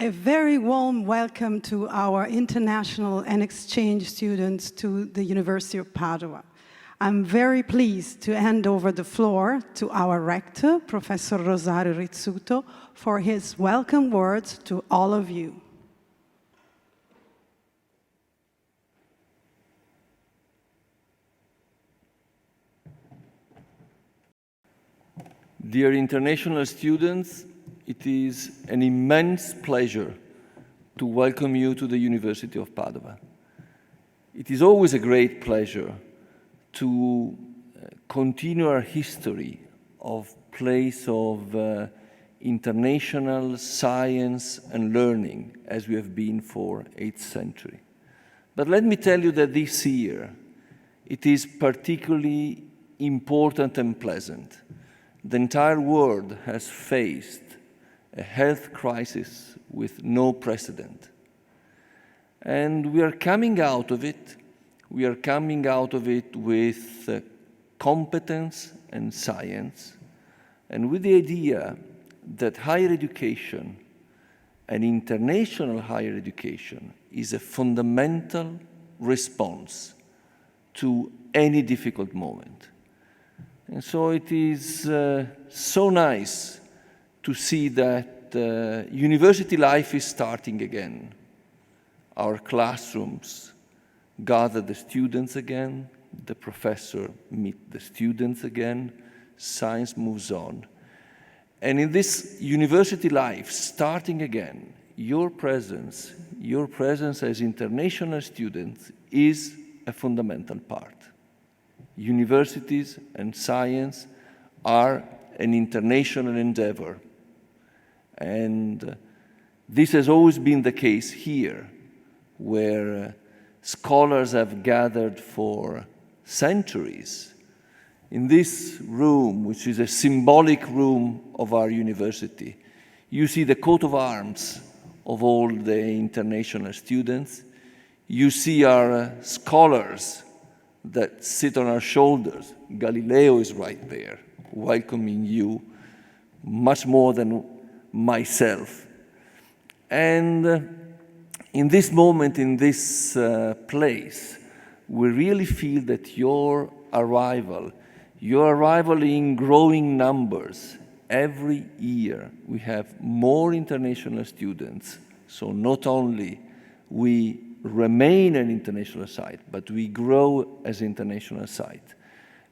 A very warm welcome to our international and exchange students to the University of Padua. I'm very pleased to hand over the floor to our rector, Professor Rosario Rizzuto, for his welcome words to all of you. Dear international students, it is an immense pleasure to welcome you to the University of Padua. It is always a great pleasure to continue our history of place of international science and learning as we have been for 8th century. But let me tell you that this year it is particularly important and pleasant. The entire world has faced a health crisis with no precedent. And we are coming out of it. We are coming out of it with competence and science, and with the idea that higher education and international higher education is a fundamental response to any difficult moment. And so it is so nice to see that university life is starting again. Our classrooms gather the students again, the professor meet the students again, science moves on. And in this university life starting again, your presence as international students is a fundamental part. Universities and science are an international endeavor. And this has always been the case here, where scholars have gathered for centuries. In this room, which is a symbolic room of our university, you see the coat of arms of all the international students. You see our scholars that sit on our shoulders. Galileo is right there, welcoming you much more than myself. And in this moment, in this place, we really feel that your arrival in growing numbers, every year we have more international students. So not only we remain an international site, but we grow as an international site.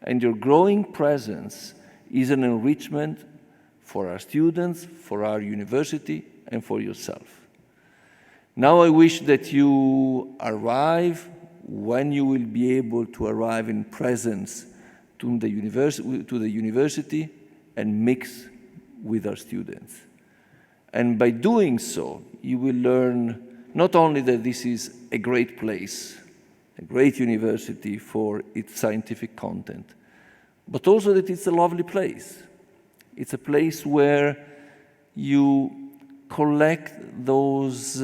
And your growing presence is an enrichment for our students, for our university, and for yourself. Now I wish that you arrive when you will be able to arrive in presence to the university and mix with our students. And by doing so, you will learn not only that this is a great place, a great university for its scientific content, but also that it's a lovely place. It's a place where you collect those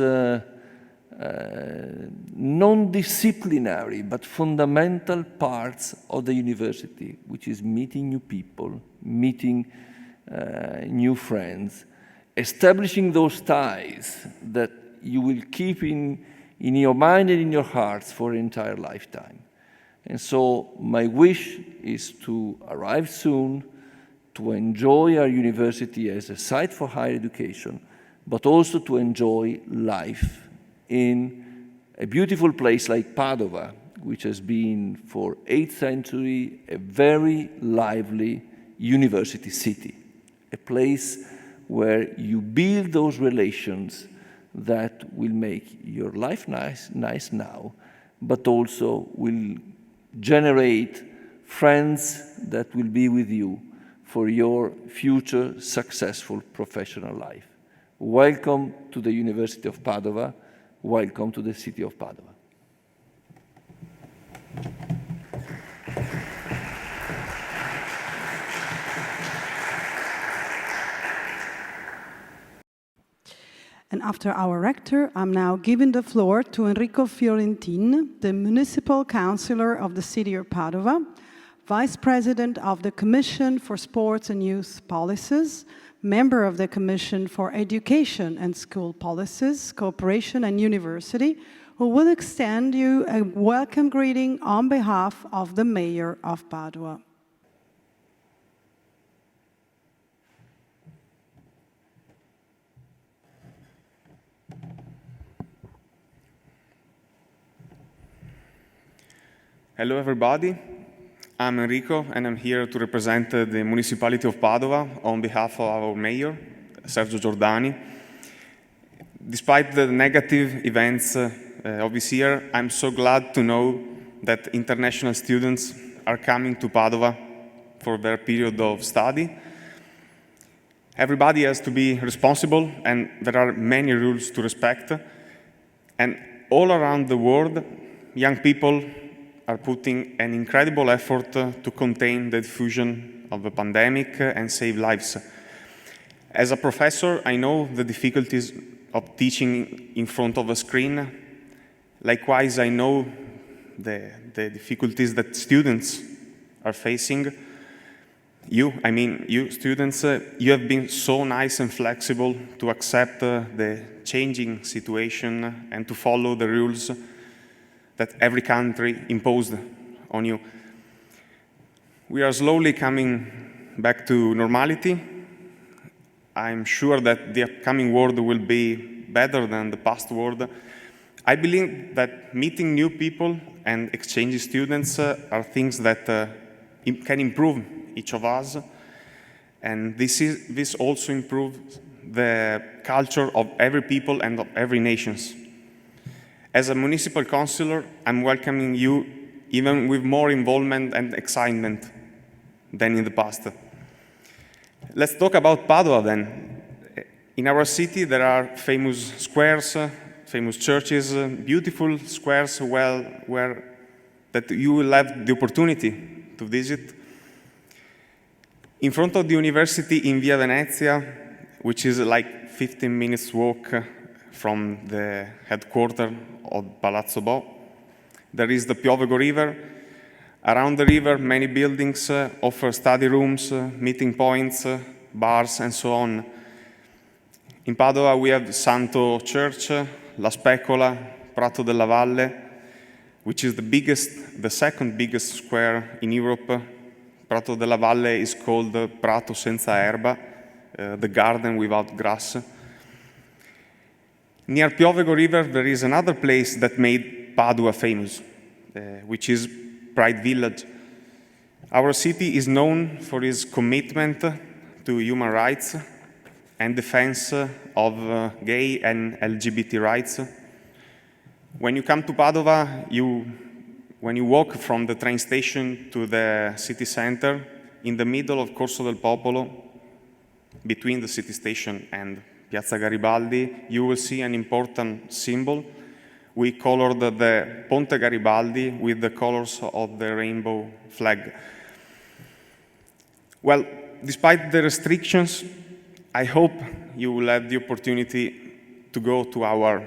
non-disciplinary but fundamental parts of the university, which is meeting new people, meeting new friends, establishing those ties that you will keep in your mind and in your hearts for an entire lifetime. And so my wish is to arrive soon, to enjoy our university as a site for higher education, but also to enjoy life in a beautiful place like Padova, which has been for 8th century a very lively university city, a place where you build those relations that will make your life nice now, but also will generate friends that will be with you for your future successful professional life. Welcome to the University of Padova. Welcome to the city of Padua. And after our rector, I'm now giving the floor to Enrico Fiorentin, the Municipal Councillor of the City of Padova, Vice President of the Commission for Sports and Youth Policies, member of the Commission for Education and School Policies, Cooperation and University, who will extend you a welcome greeting on behalf of the Mayor of Padua. Hello everybody, I'm Enrico and I'm here to represent the municipality of Padova on behalf of our mayor, Sergio Giordani. Despite the negative events of this year, I'm so glad to know that international students are coming to Padova for their period of study. Everybody has to be responsible and there are many rules to respect. And all around the world, young people are putting an incredible effort to contain the diffusion of the pandemic and save lives. As a professor, I know the difficulties of teaching in front of a screen. Likewise, I know the difficulties that students are facing. You students, you have been so nice and flexible to accept the changing situation and to follow the rules that every country imposed on you. We are slowly coming back to normality. I'm sure that the upcoming world will be better than the past world. I believe that meeting new people and exchanging students are things that can improve each of us. And this also improves the culture of every people and of every nation. As a municipal councillor, I'm welcoming you even with more involvement and excitement than in the past. Let's talk about Padua then. In our city, there are famous squares, famous churches, beautiful squares that you will have the opportunity to visit. In front of the university in Via Venezia, which is like 15 minutes walk from the headquarters of Palazzo Bo, there is the Piovego River. Around the river, many buildings offer study rooms, meeting points, bars, and so on. In Padova, we have Santo Church, La Specola, Prato della Valle, which is the second biggest square in Europe. Prato della Valle is called Prato senza erba, the garden without grass. Near Piovego River, there is another place that made Padua famous, which is Pride Village. Our city is known for its commitment to human rights and defense of gay and LGBT rights. When you come to Padova, when you walk from the train station to the city center, in the middle of Corso del Popolo, between the city station and Piazza Garibaldi, you will see an important symbol. We colored the Ponte Garibaldi with the colors of the rainbow flag. Well, despite the restrictions, I hope you will have the opportunity to go to our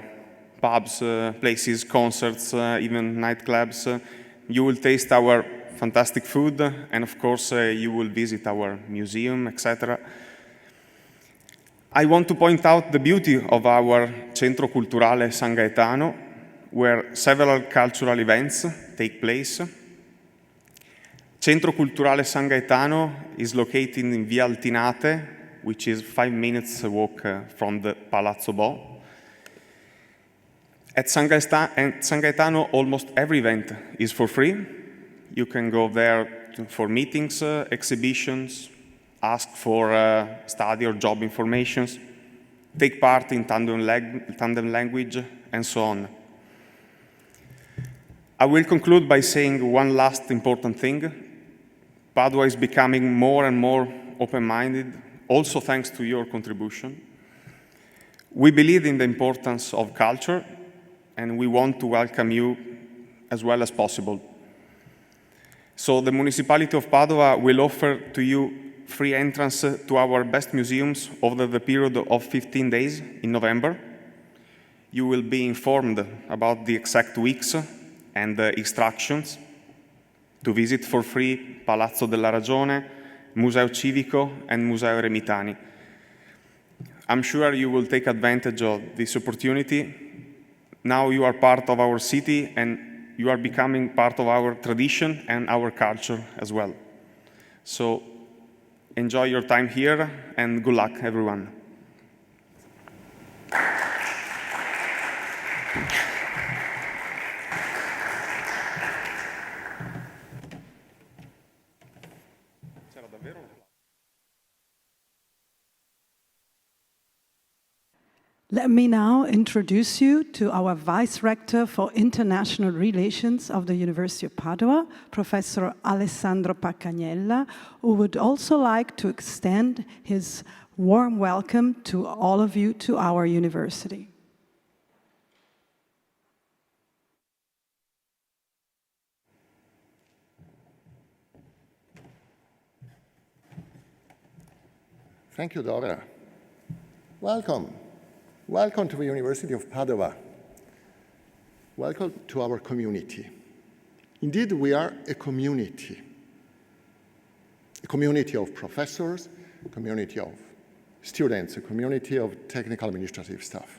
pubs, places, concerts, even nightclubs. You will taste our fantastic food, and of course, you will visit our museum, etc. I want to point out the beauty of our Centro Culturale San Gaetano, where several cultural events take place. Centro Culturale San Gaetano is located in Via Altinate, which is 5 minutes walk from the Palazzo Bo. At San Gaetano, almost every event is for free. You can go there for meetings, exhibitions, ask for study or job informations, take part in tandem language, and so on. I will conclude by saying one last important thing. Padua is becoming more and more open-minded, also thanks to your contribution. We believe in the importance of culture, and we want to welcome you as well as possible. So the municipality of Padua will offer to you free entrance to our best museums over the period of 15 days in November. You will be informed about the exact weeks and the instructions to visit for free Palazzo della Ragione, Museo Civico, and Museo Remitani. I'm sure you will take advantage of this opportunity. Now you are part of our city and you are becoming part of our tradition and our culture as well. So enjoy your time here and good luck, everyone. Let me now introduce you to our Vice Rector for International Relations of the University of Padua, Professor Alessandro Pacanella, who would also like to extend his warm welcome to all of you to our university. Thank you, Dora. Welcome. Welcome to the University of Padua. Welcome to our community. Indeed, we are a community of professors, a community of students, a community of technical administrative staff.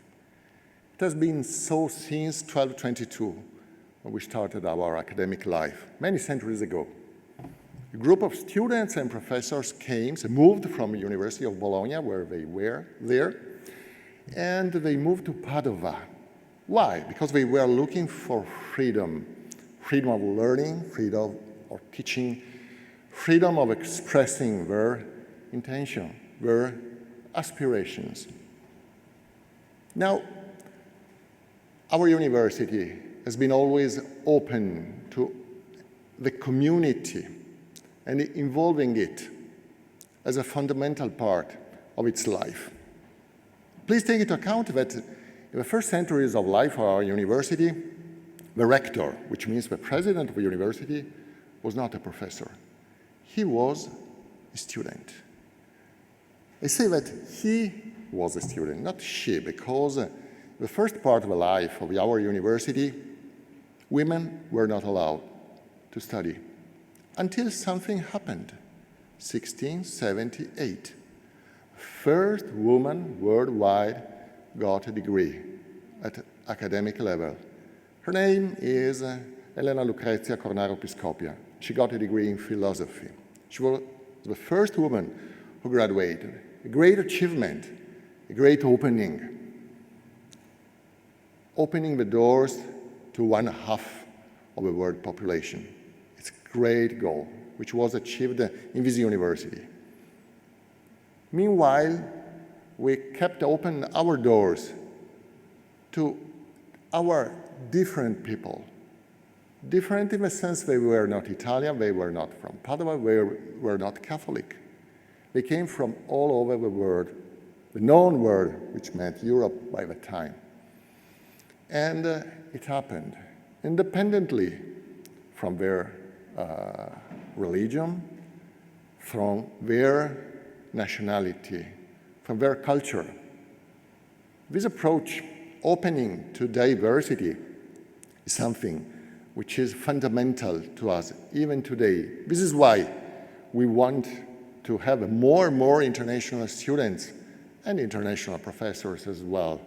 It has been so since 1222, when we started our academic life, many centuries ago. A group of students and professors moved from the University of Bologna, where they were there, and they moved to Padova. Why? Because they were looking for freedom. Freedom of learning, freedom of teaching, freedom of expressing their intention, their aspirations. Now, our university has been always open to the community and involving it as a fundamental part of its life. Please take into account that in the first centuries of life of our university, the rector, which means the president of the university, was not a professor. He was a student. I say that he was a student, not she, because the first part of the life of our university, women were not allowed to study until something happened, 1678. First woman worldwide got a degree at academic level. Her name is Elena Lucrezia Cornaro Piscopia. She got a degree in philosophy. She was the first woman who graduated. A great achievement, a great opening the doors to 1/2 of the world population. It's a great goal, which was achieved in this university. Meanwhile, we kept open our doors to our different people. Different in the sense they were not Italian, they were not from Padua, they were not Catholic. They came from all over the world, the known world, which meant Europe by the time. And it happened independently from their religion, from their nationality, from their culture. This approach, opening to diversity, is something which is fundamental to us even today. This is why we want to have more and more international students and international professors as well,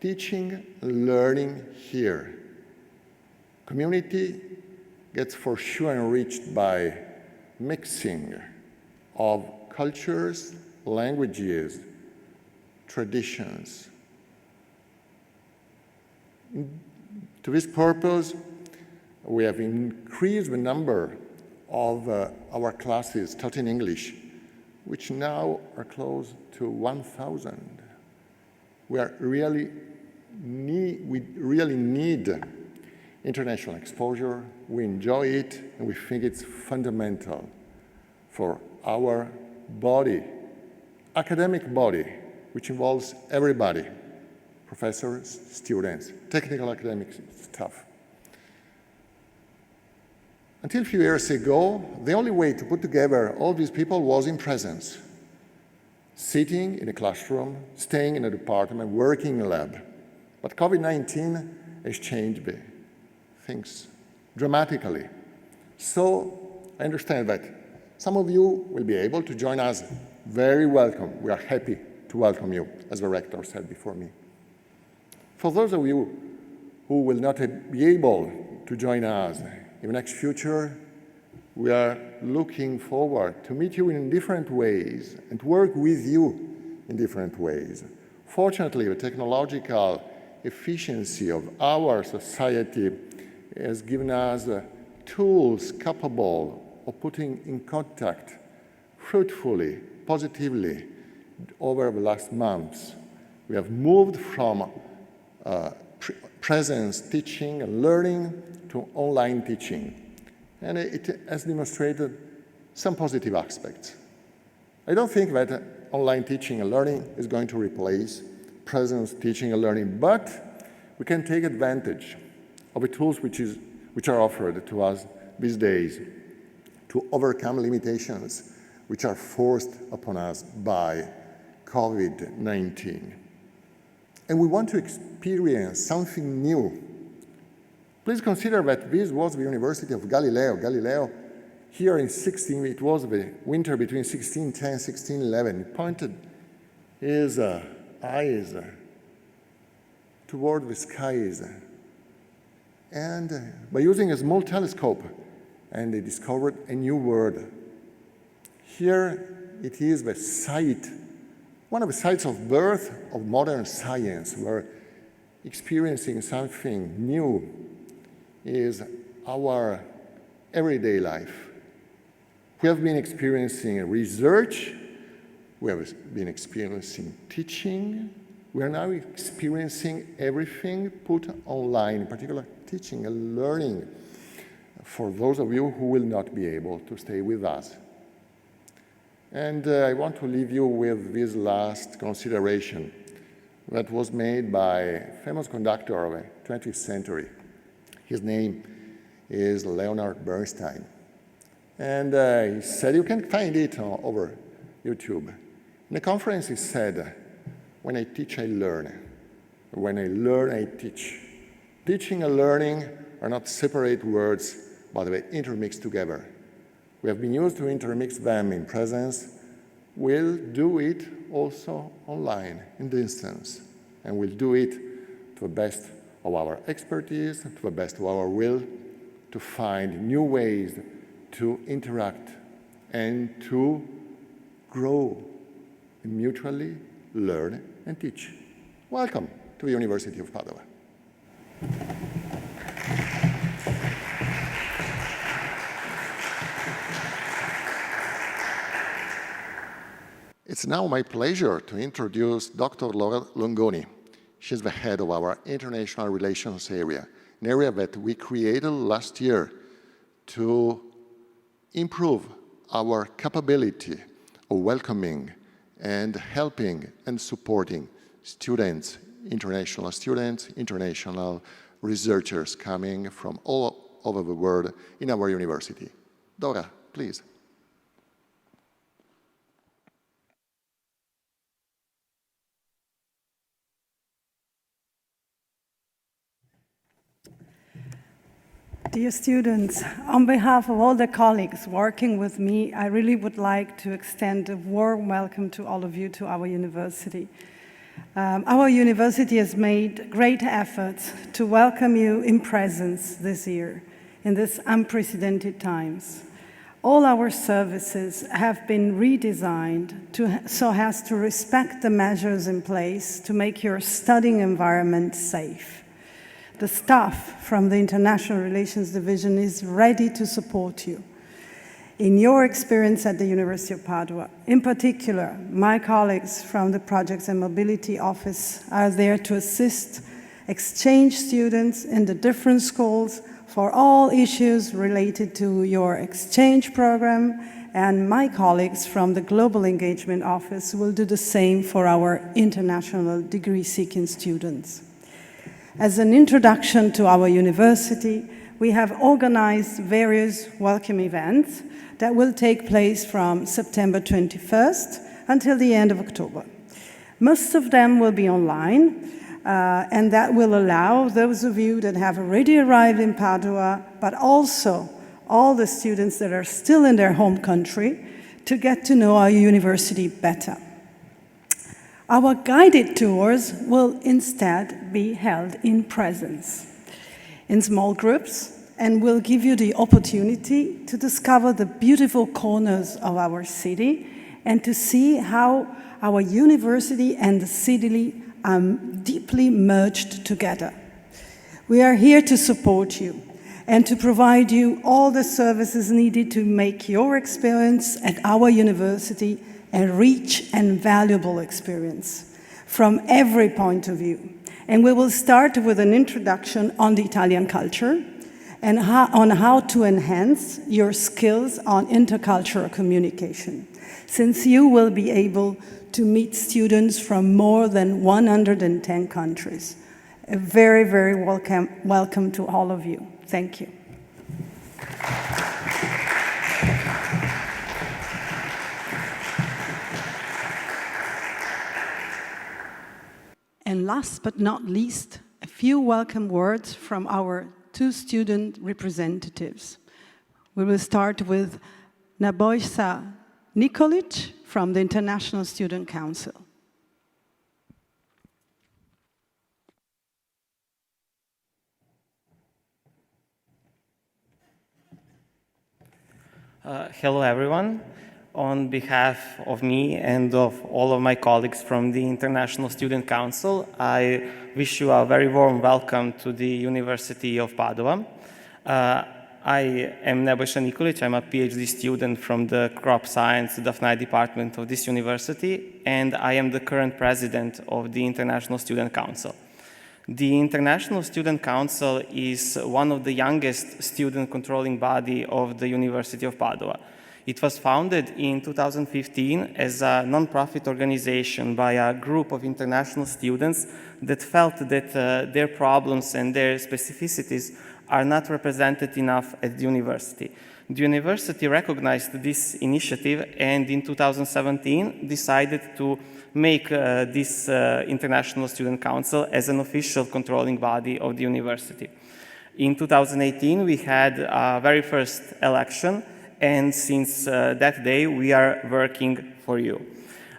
teaching, learning here. Community gets for sure enriched by mixing of cultures, languages, traditions. To this purpose, we have increased the number of our classes taught in English, which now are close to 1,000. We really need international exposure. We enjoy it, and we think it's fundamental for our body, academic body, which involves everybody, professors, students, technical academic staff. Until a few years ago, the only way to put together all these people was in presence, sitting in a classroom, staying in a department, working in a lab. But COVID-19 has changed things dramatically. So I understand that some of you will be able to join us. Very welcome. We are happy to to welcome you, as the rector said before me. For those of you who will not be able to join us in the next future, we are looking forward to meet you in different ways and work with you in different ways. Fortunately, the technological efficiency of our society has given us tools capable of putting in contact fruitfully, positively over the last months. We have moved from presence teaching and learning to online teaching, and it has demonstrated some positive aspects. I don't think that online teaching and learning is going to replace presence teaching and learning, but we can take advantage of the tools which are offered to us these days to overcome limitations which are forced upon us by COVID-19. And we want to experience something new. Please consider that this was the University of Galileo. Galileo, here in it was the winter between 1610 and 1611. He pointed his eyes toward the skies, and by using a small telescope, and they discovered a new world. Here it is the site, one of the sites of birth of modern science. We're experiencing something new is our everyday life. We have been experiencing research, we have been experiencing teaching, we are now experiencing everything put online, in particular teaching and learning, for those of you who will not be able to stay with us. And I want to leave you with this last consideration that was made by a famous conductor of the 20th century. His name is Leonard Bernstein. And he said, you can find it over YouTube. In a conference he said, when I teach, I learn. When I learn, I teach. Teaching and learning are not separate words, but they intermix together. We have been used to intermix them in presence. We'll do it also online, in distance. And we'll do it to the best of our expertise, to the best of our will, to find new ways to interact and to grow and mutually learn and teach. Welcome to the University of Padua. It's now my pleasure to introduce Dr. Laura Longoni. She's the head of our International Relations area, an area that we created last year to improve our capability of welcoming and helping and supporting students, international researchers coming from all over the world in our university. Dora, please. Dear students, on behalf of all the colleagues working with me, I really would like to extend a warm welcome to all of you to our university. Our university has made great efforts to welcome you in presence this year, in these unprecedented times. All our services have been redesigned so as to respect the measures in place to make your studying environment safe. The staff from the International Relations Division is ready to support you in your experience at the University of Padua. In particular, my colleagues from the Projects and Mobility Office are there to assist exchange students in the different schools for all issues related to your exchange program, and my colleagues from the Global Engagement Office will do the same for our international degree-seeking students. As an introduction to our university, we have organized various welcome events that will take place from September 21st until the end of October. Most of them will be online, and that will allow those of you that have already arrived in Padua, but also all the students that are still in their home country, to get to know our university better. Our guided tours will instead be held in presence, in small groups, and will give you the opportunity to discover the beautiful corners of our city and to see how our university and the city are deeply merged together. We are here to support you and to provide you all the services needed to make your experience at our university a rich and valuable experience from every point of view. And we will start with an introduction on the Italian culture and on how to enhance your skills on intercultural communication, since you will be able to meet students from more than 110 countries. A very, very welcome to all of you. Thank you. And last but not least, a few welcome words from our two student representatives. We will start with Nebojsa Nikolic from the International Student Council. Hello, everyone. On behalf of me and of all of my colleagues from the International Student Council, I wish you a very warm welcome to the University of Padua. I am Nebojsa Nikolic. I'm a PhD student from the Crop Science Daphne department of this university, and I am the current president of the International Student Council. The International Student Council is one of the youngest student controlling body of the University of Padua. It was founded in 2015 as a non-profit organization by a group of international students that felt that their problems and their specificities are not represented enough at the university. The university recognized this initiative and in 2017 decided to make this International Student Council as an official controlling body of the university. In 2018, we had our very first election, and since that day, we are working for you.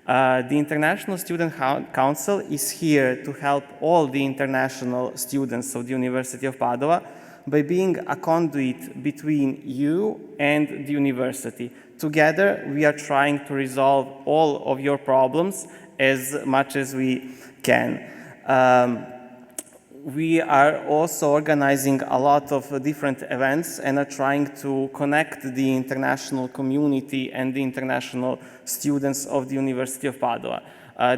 The International Student Council is here to help all the international students of the University of Padua by being a conduit between you and the university. Together, we are trying to resolve all of your problems as much as we can. We are also organizing a lot of different events and are trying to connect the international community and the international students of the University of Padua.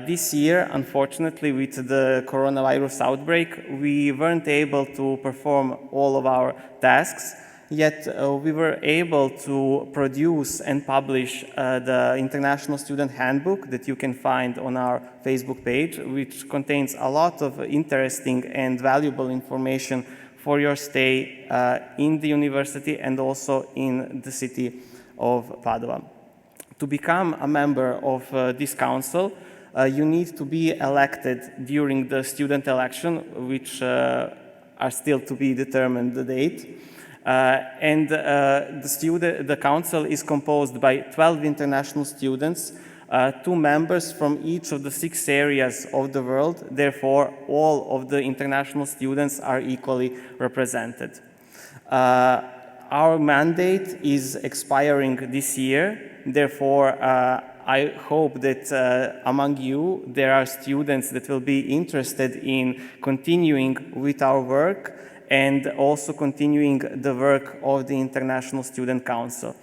This year, unfortunately, with the coronavirus outbreak, we weren't able to perform all of our tasks, yet we were able to produce and publish the International Student Handbook that you can find on our Facebook page, which contains a lot of interesting and valuable information for your stay in the university and also in the city of Padua. To become a member of this council, you need to be elected during the student election, which are still to be determined the date. The council is composed by 12 international students, 2 members from each of the 6 areas of the world. Therefore, all of the international students are equally represented. Our mandate is expiring this year. Therefore, I hope that among you there are students that will be interested in continuing with our work and also continuing the work of the International Student Council.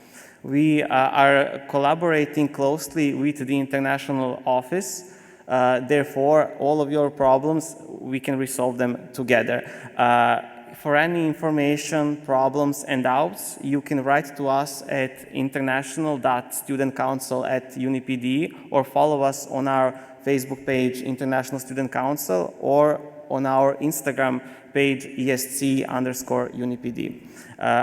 We are collaborating closely with the International Office. Therefore, all of your problems, we can resolve them together. For any information, problems, and doubts, you can write to us at international.studentcouncil@unipd or follow us on our Facebook page, International Student Council, or on our Instagram page, ESC_UNIPD.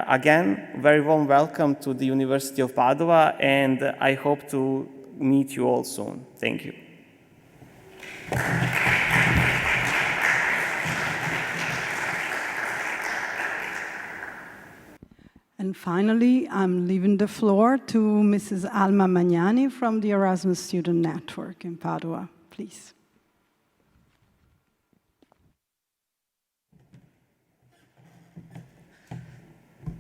Again, very warm welcome to the University of Padua, and I hope to meet you all soon. Thank you. And finally, I'm leaving the floor to Mrs. Alma Magnani from the Erasmus Student Network in Padua. please.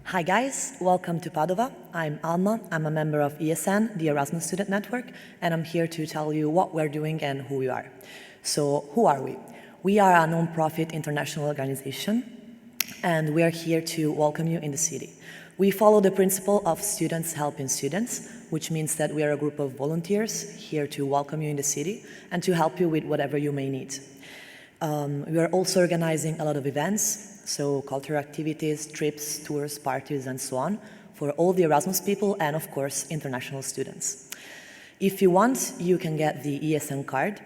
Hi guys, welcome to Padova. I'm Alma, I'm a member of ESN, the Erasmus Student Network, and I'm here to tell you what we're doing and who we are. So, who are we? We are a non-profit international organization, and we are here to welcome you in the city. We follow the principle of students helping students, which means that we are a group of volunteers here to welcome you in the city and to help you with whatever you may need. We are also organizing a lot of events, so cultural activities, trips, tours, parties, and so on, for all the Erasmus people and, of course, international students. If you want, you can get the ESN card,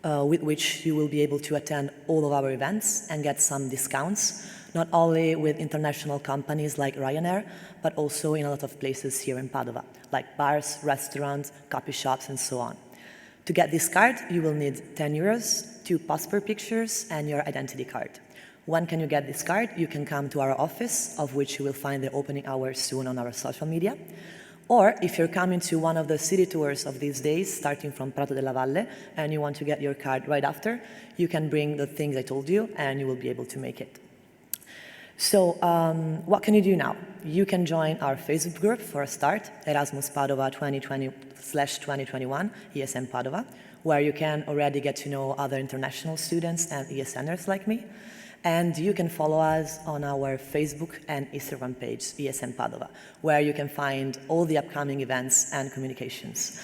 with which you will be able to attend all of our events and get some discounts, not only with international companies like Ryanair, but also in a lot of places here in Padova, like bars, restaurants, coffee shops, and so on. To get this card, you will need 10 euros, 2 passport pictures, and your identity card. When can you get this card? You can come to our office, of which you will find the opening hours soon on our social media. Or if you're coming to one of the city tours of these days, starting from Prato della Valle, and you want to get your card right after, you can bring the things I told you, and you will be able to make it. So what can you do now? You can join our Facebook group for a start, Erasmus Padova 2020/2021, ESN Padova, where you can already get to know other international students and ESNers like me. And you can follow us on our Facebook and Instagram page, ESN Padova, where you can find all the upcoming events and communications.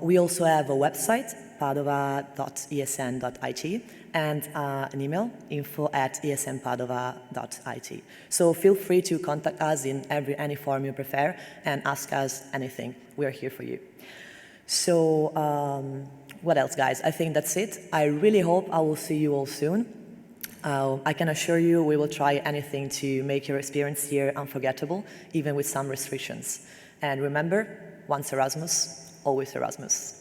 We also have a website, padova.esn.it, and an email, info@esnpadova.it. So feel free to contact us in any form you prefer and ask us anything. We're here for you. So what else, guys? I think that's it. I really hope I will see you all soon. I can assure you we will try anything to make your experience here unforgettable, even with some restrictions. And remember, once Erasmus, always Erasmus.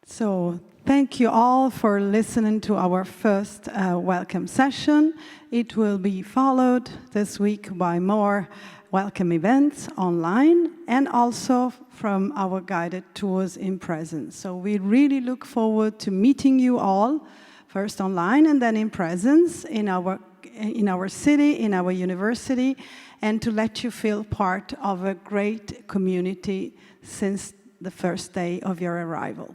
So thank you all for listening to our first welcome session. It will be followed this week by more welcome events online and also from our guided tours in presence. So we really look forward to meeting you all, first online and then in presence in our city, in our university, and to let you feel part of a great community since the first day of your arrival.